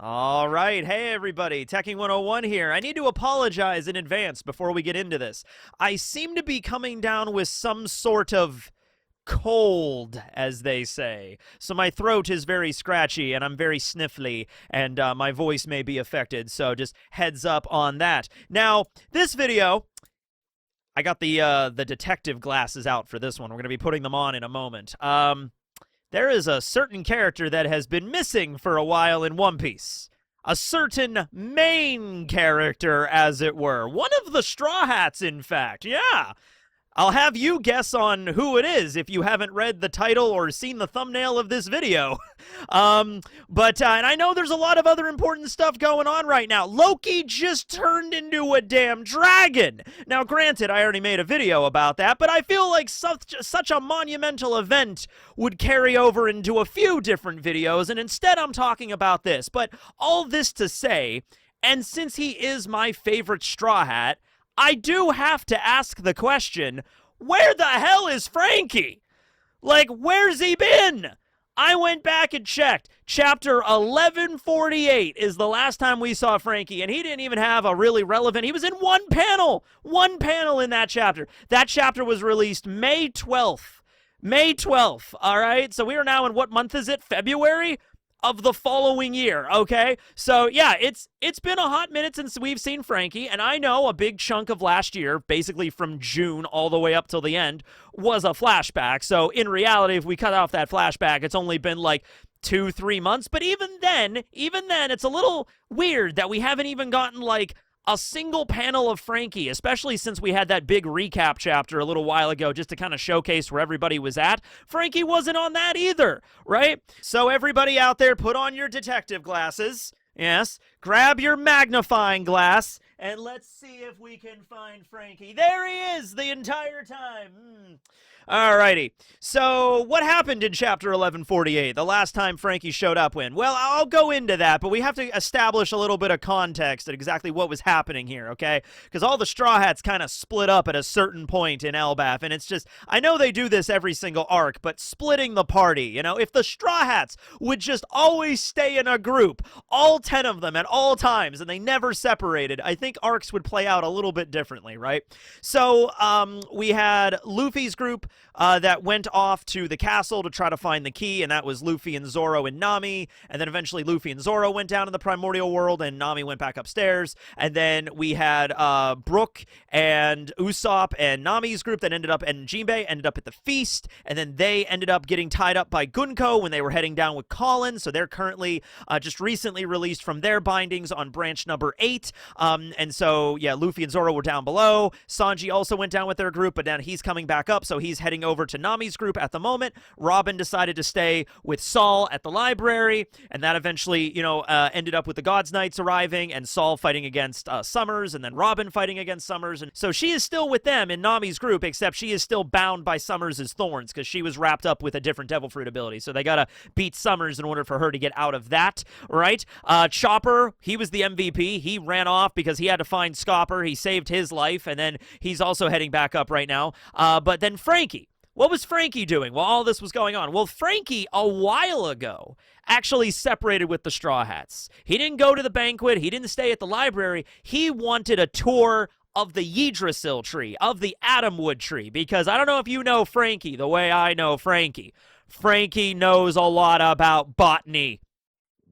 All right. Hey, everybody. Teching 101 here. I need to apologize in advance before we get into this. I seem to be coming down with some sort of cold, as they say. So my throat is very scratchy and I'm very sniffly and my voice may be affected. So just heads up on that. Now, this video, I got the detective glasses out for this one. We're going to be putting them on in a moment. There is a certain character that has been missing for a while in One Piece. A certain main character, as it were. One of the Straw Hats, in fact. Yeah. I'll have you guess on who it is if you haven't read the title or seen the thumbnail of this video. And I know there's a lot of other important stuff going on right now. Loki just turned into a damn dragon. Now, granted, I already made a video about that, but I feel like such a monumental event would carry over into a few different videos, and instead I'm talking about this. But all this to say, and since he is my favorite Straw Hat, I do have to ask the question, where the hell is Franky? Like, where's he been? I went back and checked. Chapter 1148 is the last time we saw Franky, and he didn't even have a really relevant... He was in one panel in that chapter. That chapter was released May 12th. May 12th, all right? So we are now in, what month is it? February? Of the following year, okay? So, yeah, it's been a hot minute since we've seen Franky, and I know a big chunk of last year, basically from June all the way up till the end, was a flashback. So, in reality, if we cut off that flashback, it's only been like 2-3 months. But even then, it's a little weird that we haven't even gotten, like, a single panel of Franky, especially since we had that big recap chapter a little while ago just to kind of showcase where everybody was at. Franky wasn't on that either, right? So everybody out there, put on your detective glasses. Yes, grab your magnifying glass, and let's see if we can find Franky. There he is the entire time. Alrighty, so what happened in Chapter 1148, the last time Franky showed up when? Well, I'll go into that, but we have to establish a little bit of context at exactly what was happening here, okay? Because all the Straw Hats kind of split up at a certain point in Elbaf, and it's just, I know they do this every single arc, but splitting the party, you know? If the Straw Hats would just always stay in a group, all 10 of them at all times, and they never separated, I think arcs would play out a little bit differently, right? So, we had Luffy's group, that went off to the castle to try to find the key, and that was Luffy and Zoro and Nami, and then eventually Luffy and Zoro went down to the primordial world, and Nami went back upstairs, and then we had Brook and Usopp and Nami's group that ended up, and Jinbei ended up at the feast, and then they ended up getting tied up by Gunko when they were heading down with Colin, so they're currently just recently released from their bindings on branch number 8, and so, yeah, Luffy and Zoro were down below. Sanji also went down with their group, but then he's coming back up, so he's heading over to Nami's group at the moment. Robin decided to stay with Saul at the library, and that eventually, you know, ended up with the Gods Knights arriving and Saul fighting against Summers, and then Robin fighting against Summers, and so she is still with them in Nami's group, except she is still bound by Summers' thorns because she was wrapped up with a different Devil Fruit ability, so they gotta beat Summers in order for her to get out of that, right? Chopper, he was the MVP. He ran off because he had to find Scopper. He saved his life, and then he's also heading back up right now. But then Franky. What was Franky doing while all this was going on? Well, Franky, a while ago, actually separated with the Straw Hats. He didn't go to the banquet. He didn't stay at the library. He wanted a tour of the Yggdrasil tree, of the Atomwood tree, because I don't know if you know Franky the way I know Franky. Franky knows a lot about botany.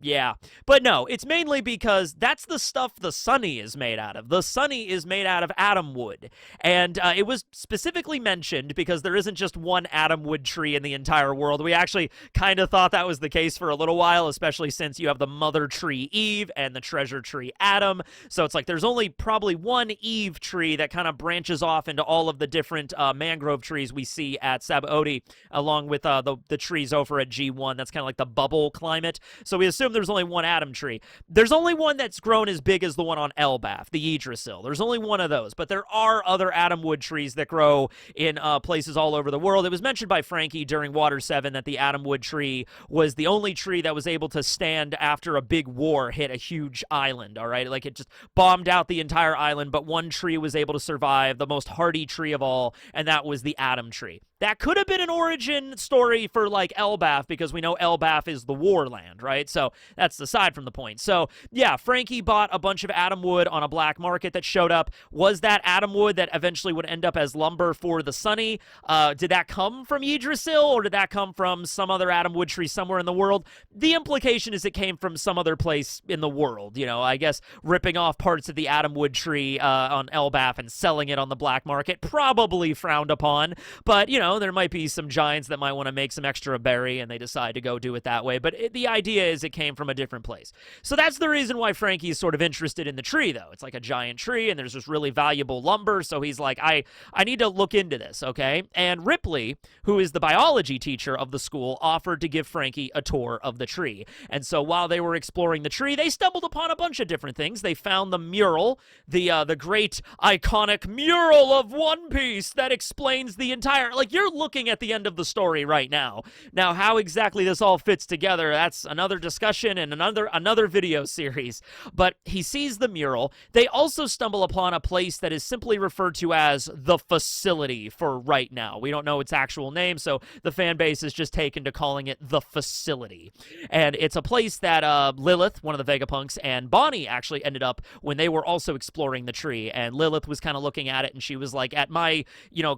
Yeah, but no, it's mainly because that's the stuff the Sunny is made out of. The Sunny is made out of atom wood, and it was specifically mentioned because there isn't just one atom wood tree in the entire world. We actually kind of thought that was the case for a little while, especially since you have the mother tree Eve and the treasure tree Adam, so it's like there's only probably one Eve tree that kind of branches off into all of the different mangrove trees we see at Sabaody, along with the trees over at G1. That's kind of like the bubble climate, so we assume there's only one atom tree. There's only one that's grown as big as the one on Elbaf, the Yggdrasil. There's only one of those, but there are other atom wood trees that grow in places all over the world. It was mentioned by Franky during Water 7 that the atom wood tree was the only tree that was able to stand after a big war hit a huge island, all right? Like, it just bombed out the entire island, but one tree was able to survive, the most hardy tree of all, and that was the atom tree. That could have been an origin story for like Elbaf, because we know Elbaf is the warland, right? So that's aside from the point. So yeah, Franky bought a bunch of atom wood on a black market that showed up. Was that atom wood that eventually would end up as lumber for the Sunny? Did that come from Yggdrasil, or did that come from some other atom wood tree somewhere in the world? The implication is it came from some other place in the world. You know, I guess ripping off parts of the atom wood tree on Elbaf and selling it on the black market, probably frowned upon. But, you know, there might be some giants that might want to make some extra berry and they decide to go do it that way. But the idea is it came from a different place. So that's the reason why Franky is sort of interested in the tree, though. It's like a giant tree and there's this really valuable lumber. So he's like, I need to look into this, okay? And Ripley, who is the biology teacher of the school, offered to give Franky a tour of the tree. And so while they were exploring the tree, they stumbled upon a bunch of different things. They found the mural, the great iconic mural of One Piece that explains the entire, like, you're looking at the end of the story right now. Now, how exactly this all fits together, that's another discussion and another video series. But he sees the mural. They also stumble upon a place that is simply referred to as the facility for right now. We don't know its actual name, so the fan base is just taken to calling it the facility. And it's a place that Lilith, one of the Vegapunks, and Bonnie actually ended up when they were also exploring the tree. And Lilith was kind of looking at it, and she was like, at my,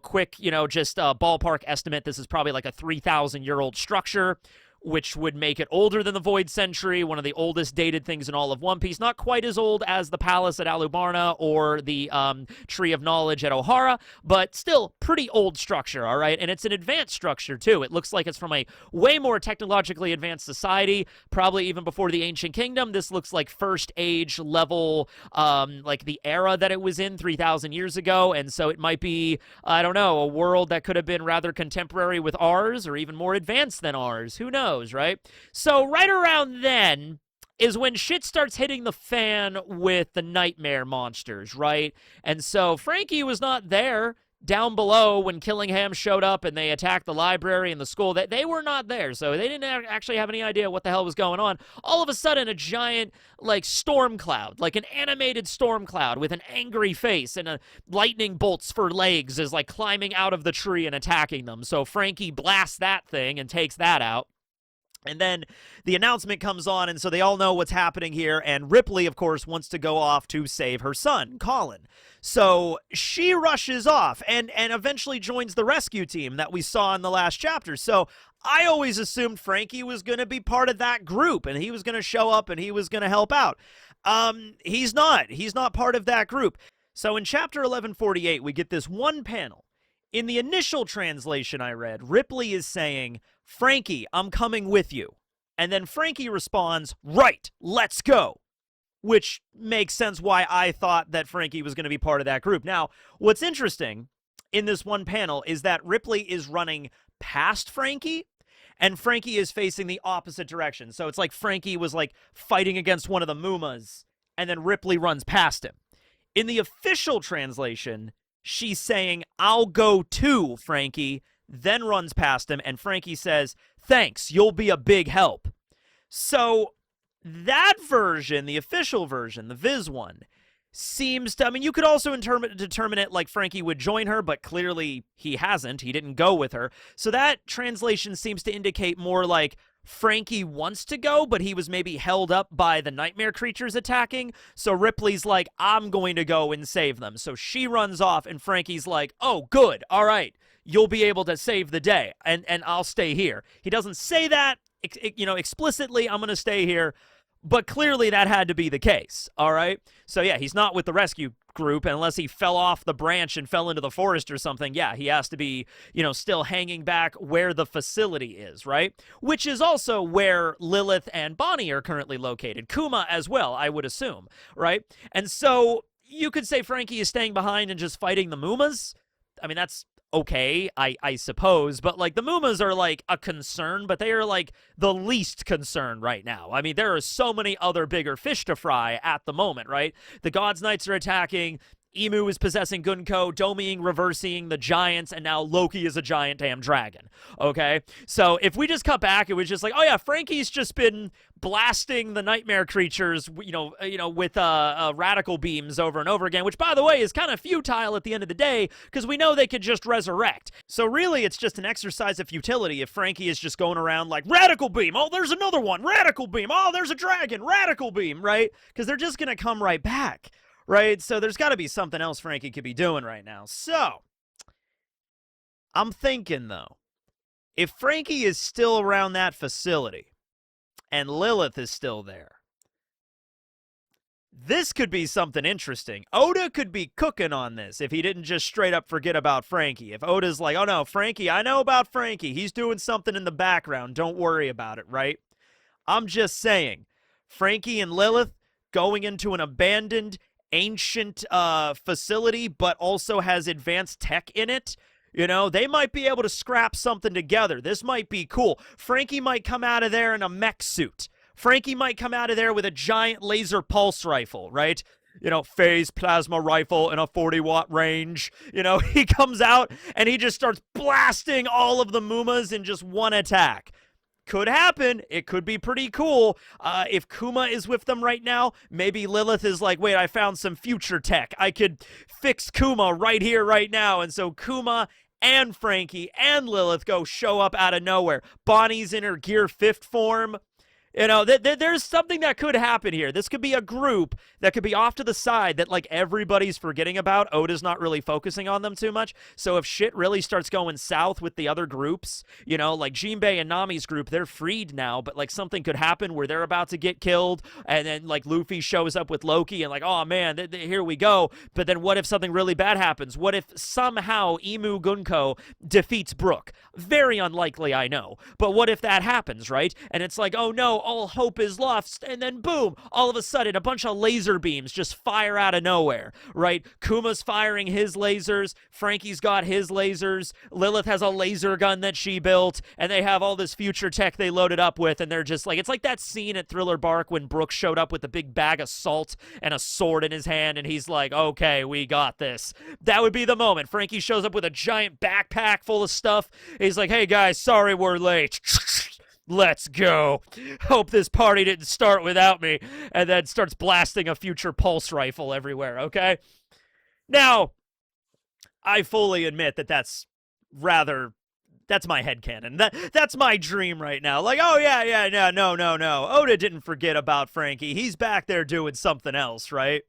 quick, just ballpark estimate, this is probably like a 3,000-year-old structure, which would make it older than the Void Century, one of the oldest dated things in all of One Piece. Not quite as old as the Palace at Alubarna or the Tree of Knowledge at Ohara, but still pretty old structure, all right? And it's an advanced structure, too. It looks like it's from a way more technologically advanced society, probably even before the Ancient Kingdom. This looks like First Age level, like the era that it was in 3,000 years ago, and so it might be, I don't know, a world that could have been rather contemporary with ours or even more advanced than ours. Who knows? Right? So right around then is when shit starts hitting the fan with the nightmare monsters, right? And so Franky was not there down below when Killingham showed up and they attacked the library and the school. They were not there, so they didn't actually have any idea what the hell was going on. All of a sudden, a giant, like, storm cloud, like an animated storm cloud with an angry face and lightning bolts for legs is, like, climbing out of the tree and attacking them. So Franky blasts that thing and takes that out. And then the announcement comes on, and so they all know what's happening here, and Ripley, of course, wants to go off to save her son, Colin. So she rushes off and eventually joins the rescue team that we saw in the last chapter. So I always assumed Franky was going to be part of that group, and he was going to show up, and he was going to help out. He's not. He's not part of that group. So in chapter 1148, we get this one panel. In the initial translation I read, Ripley is saying, Franky, I'm coming with you. And then Franky responds, right, let's go. Which makes sense why I thought that Franky was going to be part of that group. Now, what's interesting in this one panel is that Ripley is running past Franky, and Franky is facing the opposite direction. So it's like Franky was like fighting against one of the Mumas, and then Ripley runs past him. In the official translation, she's saying, I'll go too, Franky, then runs past him, and Franky says, thanks, you'll be a big help. So that version, the official version, the Viz one, seems to, I mean, you could also determine it like Franky would join her, but clearly he hasn't. He didn't go with her. So that translation seems to indicate more like Franky wants to go, but he was maybe held up by the nightmare creatures attacking. So Ripley's like, I'm going to go and save them. So she runs off, and Franky's like, oh, good. All right. You'll be able to save the day, and I'll stay here. He doesn't say that, explicitly, I'm going to stay here, but clearly that had to be the case, all right? So, yeah, he's not with the rescue group unless he fell off the branch and fell into the forest or something. Yeah, he has to be, still hanging back where the facility is, right? Which is also where Lilith and Bonnie are currently located. Kuma as well, I would assume, right? And so you could say Franky is staying behind and just fighting the Mumas. I mean, that's okay, I suppose, but like the Mumas are like a concern, but they are like the least concern right now. I mean, there are so many other bigger fish to fry at the moment, right? The God's Knights are attacking, Emu is possessing Gunko, Doming reversing the giants, and now Loki is a giant damn dragon, okay? So if we just cut back, it was just like, oh yeah, Franky's just been blasting the nightmare creatures, with radical beams over and over again, which, by the way, is kind of futile at the end of the day, because we know they could just resurrect. So really, it's just an exercise of futility if Franky is just going around like, radical beam, oh, there's another one, radical beam, oh, there's a dragon, radical beam, right? Because they're just going to come right back, right? So there's got to be something else Franky could be doing right now. So, I'm thinking, though, if Franky is still around that facility, and Lilith is still there, this could be something interesting. Oda could be cooking on this if he didn't just straight up forget about Franky. If Oda's like, oh no, Franky, I know about Franky. He's doing something in the background. Don't worry about it, right? I'm just saying, Franky and Lilith going into an abandoned, ancient facility, but also has advanced tech in it. You know, they might be able to scrap something together. This might be cool. Franky might come out of there in a mech suit. Franky might come out of there with a giant laser pulse rifle, right? Phase plasma rifle in a 40-watt range. He comes out and he just starts blasting all of the Mumas in just one attack. Could happen. It could be pretty cool. If Kuma is with them right now, maybe Lilith is like, wait, I found some future tech. I could fix Kuma right here, right now. And so Kuma and Franky and Lilith go show up out of nowhere. Bonnie's in her Gear 5th form. There's something that could happen here. This could be a group that could be off to the side that, like, everybody's forgetting about. Oda's not really focusing on them too much. So if shit really starts going south with the other groups, like Jinbei and Nami's group, they're freed now, but, like, something could happen where they're about to get killed, and then, like, Luffy shows up with Loki, and, like, oh, man, here we go. But then what if something really bad happens? What if somehow Imu Gunko defeats Brook? Very unlikely, I know. But what if that happens, right? And it's like, oh, no, all hope is lost, and then boom, all of a sudden a bunch of laser beams just fire out of nowhere, right? Kuma's firing his lasers, Franky's got his lasers, Lilith has a laser gun that she built, and they have all this future tech they loaded up with, and they're just like, it's like that scene at Thriller Bark when Brooks showed up with a big bag of salt and a sword in his hand, and he's like, okay, we got this. That would be the moment. Franky shows up with a giant backpack full of stuff. He's like, hey guys, sorry we're late. Let's go. Hope this party didn't start without me. And then starts blasting a future pulse rifle everywhere, okay? Now, I fully admit that that's my headcanon. That's my dream right now. Like, oh, yeah, no. Oda didn't forget about Franky. He's back there doing something else, right?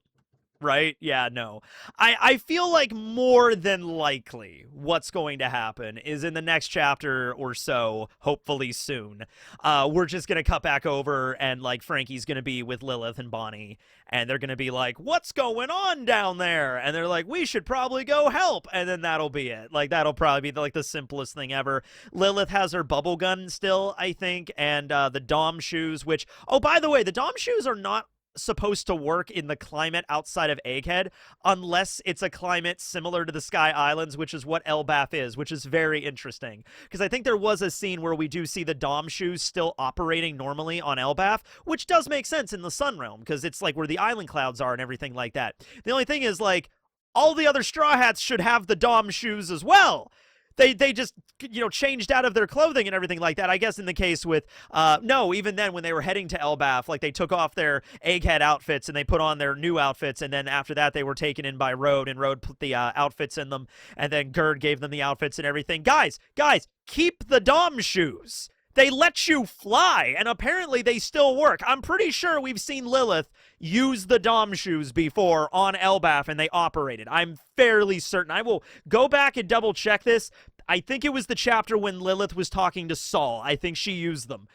Right? Yeah, no. I feel like more than likely what's going to happen is in the next chapter or so, hopefully soon, we're just going to cut back over and, like, Franky's going to be with Lilith and Bonnie, and they're going to be like, what's going on down there? And they're like, we should probably go help, and then that'll be it. Like, that'll probably be, like, the simplest thing ever. Lilith has her bubble gun still, I think, and the Dom shoes, which, oh, by the way, the Dom shoes are not supposed to work in the climate outside of Egghead unless it's a climate similar to the Sky Islands, which is what Elbaf is, which is very interesting. Because I think there was a scene where we do see the Dom shoes still operating normally on Elbaf, which does make sense in the Sun Realm, because it's like where the island clouds are and everything like that. The only thing is, like, all the other Straw Hats should have the Dom shoes as well. They just, changed out of their clothing and everything like that. I guess in the case with, no, even then when they were heading to Elbaf, like, they took off their Egghead outfits and they put on their new outfits, and then after that they were taken in by Road, and Road put the outfits in them, and then Gerd gave them the outfits and everything. Guys, keep the Dom shoes. They let you fly, and apparently they still work. I'm pretty sure we've seen Lilith use the Dom shoes before on Elbaf, and they operated. I'm fairly certain. I will go back and double-check this. I think it was the chapter when Lilith was talking to Saul. I think she used them.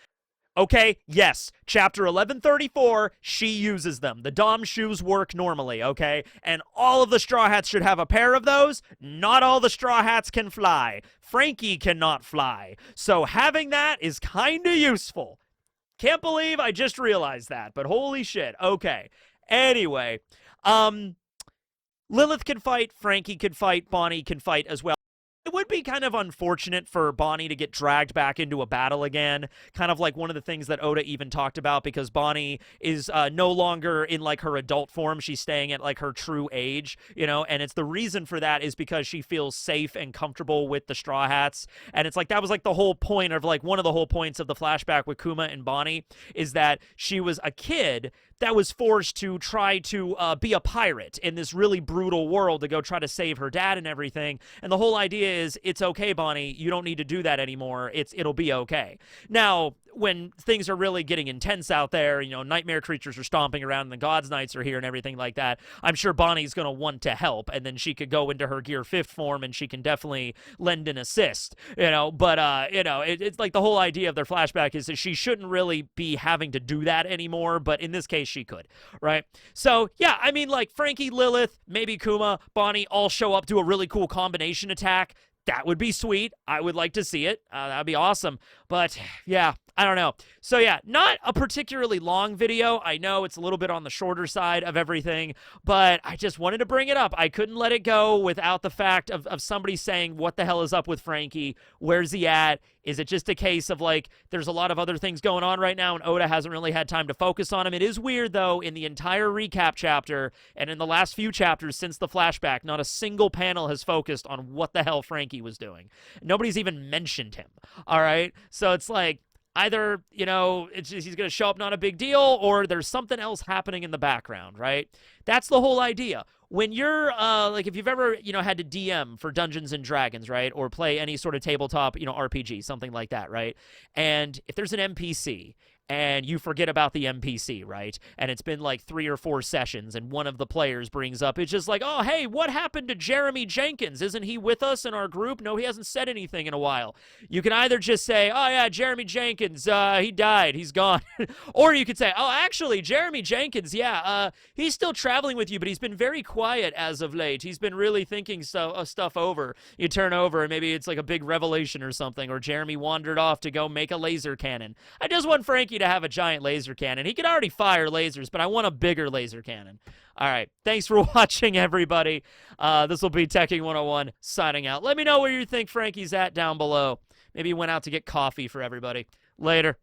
Okay, yes, chapter 1134, she uses them. The Dom shoes work normally, okay? And all of the Straw Hats should have a pair of those. Not all the Straw Hats can fly. Franky cannot fly. So having that is kind of useful. Can't believe I just realized that, but holy shit. Okay. Anyway, Lilith can fight, Franky can fight, Bonnie can fight as well. It would be kind of unfortunate for Bonnie to get dragged back into a battle again, kind of like one of the things that Oda even talked about, because Bonnie is no longer in like her adult form. She's staying at like her true age, and it's the reason for that is because she feels safe and comfortable with the Straw Hats. And it's like that was like the whole point of like one of the whole points of the flashback with Kuma and Bonnie is that she was a kid that was forced to try to be a pirate in this really brutal world to go try to save her dad and everything. And the whole idea is, it's okay, Bonnie. You don't need to do that anymore. It'll be okay. Now, when things are really getting intense out there, nightmare creatures are stomping around and the God's Knights are here and everything like that, I'm sure Bonnie's going to want to help, and then she could go into her Gear 5th form and she can definitely lend an assist, but, it's like the whole idea of their flashback is that she shouldn't really be having to do that anymore, but in this case, she could, right? So, yeah, I mean, like, Franky, Lilith, maybe Kuma, Bonnie all show up, do a really cool combination attack. That would be sweet. I would like to see it. That'd be awesome. But, yeah, I don't know. So, yeah, not a particularly long video. I know it's a little bit on the shorter side of everything, but I just wanted to bring it up. I couldn't let it go without the fact of somebody saying, what the hell is up with Franky? Where's he at? Is it just a case of, like, there's a lot of other things going on right now, and Oda hasn't really had time to focus on him? It is weird, though, in the entire recap chapter, and in the last few chapters since the flashback, not a single panel has focused on what the hell Franky was doing. Nobody's even mentioned him, all right? So it's like, either, it's just, he's going to show up, not a big deal, or there's something else happening in the background, right? That's the whole idea. When you're, like, if you've ever, had to DM for Dungeons and Dragons, right, or play any sort of tabletop, RPG, something like that, right, and if there's an NPC, and you forget about the NPC, right? And it's been like 3 or 4 sessions, and one of the players brings up, it's just like, oh, hey, what happened to Jeremy Jenkins? Isn't he with us in our group? No, he hasn't said anything in a while. You can either just say, oh, yeah, Jeremy Jenkins, he died, he's gone. Or you could say, oh, actually, Jeremy Jenkins, yeah, he's still traveling with you, but he's been very quiet as of late. He's been really thinking stuff over. You turn over, and maybe it's like a big revelation or something, or Jeremy wandered off to go make a laser cannon. I just want Franky to have a giant laser cannon. He can already fire lasers, but I want a bigger laser cannon. All right. Thanks for watching, everybody. This will be Teching 101 signing out. Let me know where you think Franky's at down below. Maybe he went out to get coffee for everybody. Later.